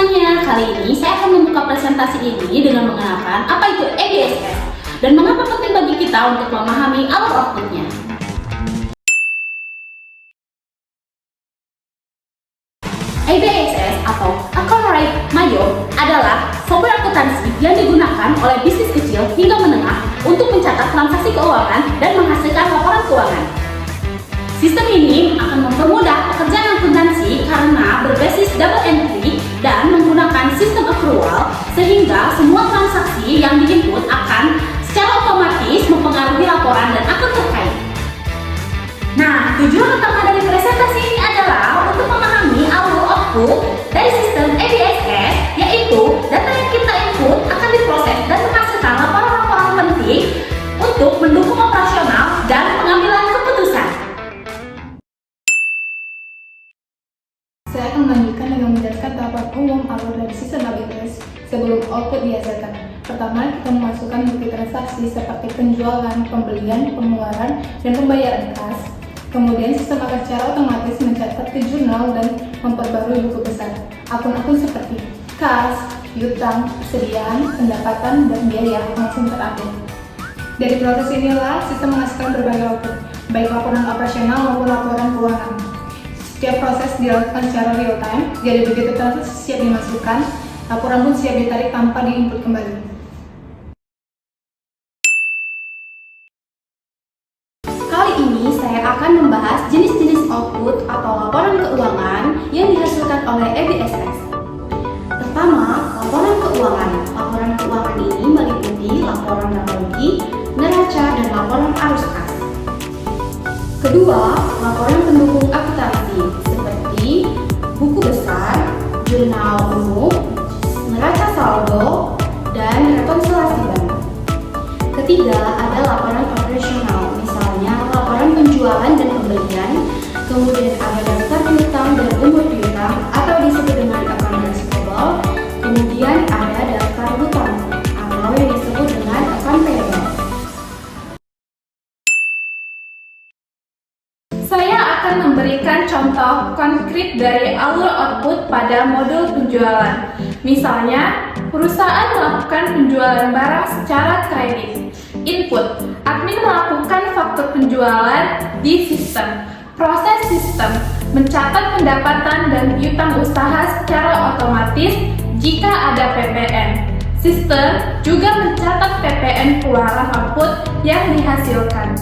semuanya, kali ini saya akan membuka presentasi ini dengan mengenalkan apa itu EBSS dan mengapa penting bagi kita untuk memahami alur outputnya. EBSS atau Accelerate Mayo adalah software akuntansi yang digunakan oleh bisnis kecil hingga menengah untuk mencatat transaksi keuangan dan menghasilkan laporan keuangan. Sistem ini akan mempermudah pekerjaan akuntansi karena berbasis double entry dan menggunakan sistem accrual sehingga semua transaksi yang diinput akan secara otomatis mempengaruhi laporan dan akun terkait. Nah, tujuan utama dari presentasi ini adalah untuk memahami alur output dari sistem EBSS, yaitu data yang kita input akan diproses dan menghasilkan laporan-laporan penting untuk mendukung operasional dan pengambilan keputusan. Saya akan melanjutkan dengan menjelaskan tahapan umum alur dari sistem EBSS sebelum output dihasilkan. Pertama, kita memasukkan bukti transaksi seperti penjualan, pembelian, pengeluaran, dan pembayaran kas. Kemudian, sistem akan secara otomatis mencatat ke jurnal dan memperbarui buku besar. Akun-akun seperti kas, piutang, persediaan, pendapatan, dan biaya langsung terupdate. Dari proses inilah, sistem menghasilkan berbagai output, baik laporan operasional maupun laporan keuangan. Setiap proses dilakukan secara real time, jadi begitu transaksi siap dimasukkan, laporan pun siap ditarik tanpa diinput kembali. Kali ini saya akan membahas jenis-jenis output atau laporan keuangan yang dihasilkan oleh EBSS. Pertama, laporan keuangan. Laporan keuangan ini meliputi laporan laba rugi, neraca, dan laporan arus kas. Kedua, laporan pendukung akuntansi seperti buku besar, jurnal umum, neraca saldo, dan rekonsiliasi bank. Ketiga, ada laporan operasional, misalnya laporan penjualan dan pembelian, kemudian ada daftar piutang dan umur piutang atau disebut dengan account receivable, kemudian ada daftar hutang atau yang disebut dengan account payable. Saya akan memberikan contoh konkret dari alur output pada modul penjualan. Misalnya, perusahaan melakukan penjualan barang secara kredit. Input, admin melakukan faktur penjualan di sistem. Proses sistem, mencatat pendapatan dan piutang usaha secara otomatis jika ada PPN. Sistem juga mencatat PPN keluaran output yang dihasilkan.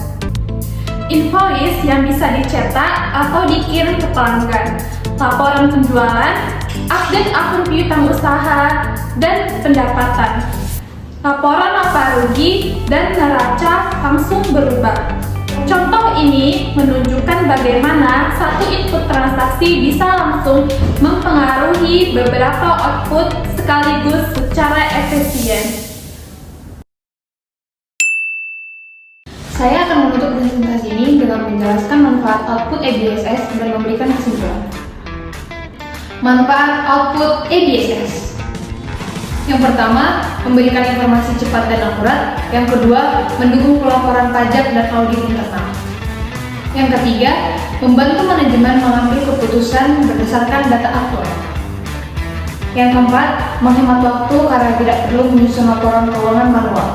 Invoice yang bisa dicetak atau dikirim ke pelanggan, laporan penjualan, update akun piutang usaha, dan pendapatan. Laporan laba rugi dan neraca langsung berubah. Contoh ini menunjukkan bagaimana satu input transaksi bisa langsung mempengaruhi beberapa output sekaligus secara efisien. Saya akan menutup presentasi ini dengan menjelaskan manfaat output EBSS dan memberikan kesimpulan. Manfaat output EBSS. Yang pertama, memberikan informasi cepat dan akurat. Yang kedua, mendukung pelaporan pajak dan audit internal. Yang ketiga, membantu manajemen mengambil keputusan berdasarkan data aktual. Yang keempat, menghemat waktu karena tidak perlu menyusun laporan keuangan manual.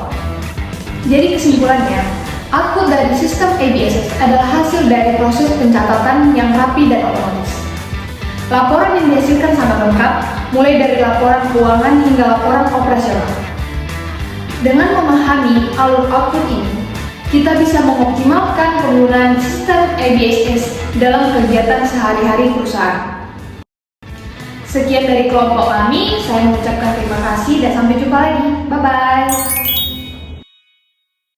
Jadi kesimpulannya, output dari sistem EBSS adalah hasil dari proses pencatatan yang rapi dan otomatis. Laporan yang dihasilkan sangat lengkap, mulai dari laporan keuangan hingga laporan operasional. Dengan memahami alur output ini, kita bisa mengoptimalkan penggunaan sistem EBSS dalam kegiatan sehari-hari perusahaan. Sekian dari kelompok kami, saya mengucapkan terima kasih dan sampai jumpa lagi. Bye-bye!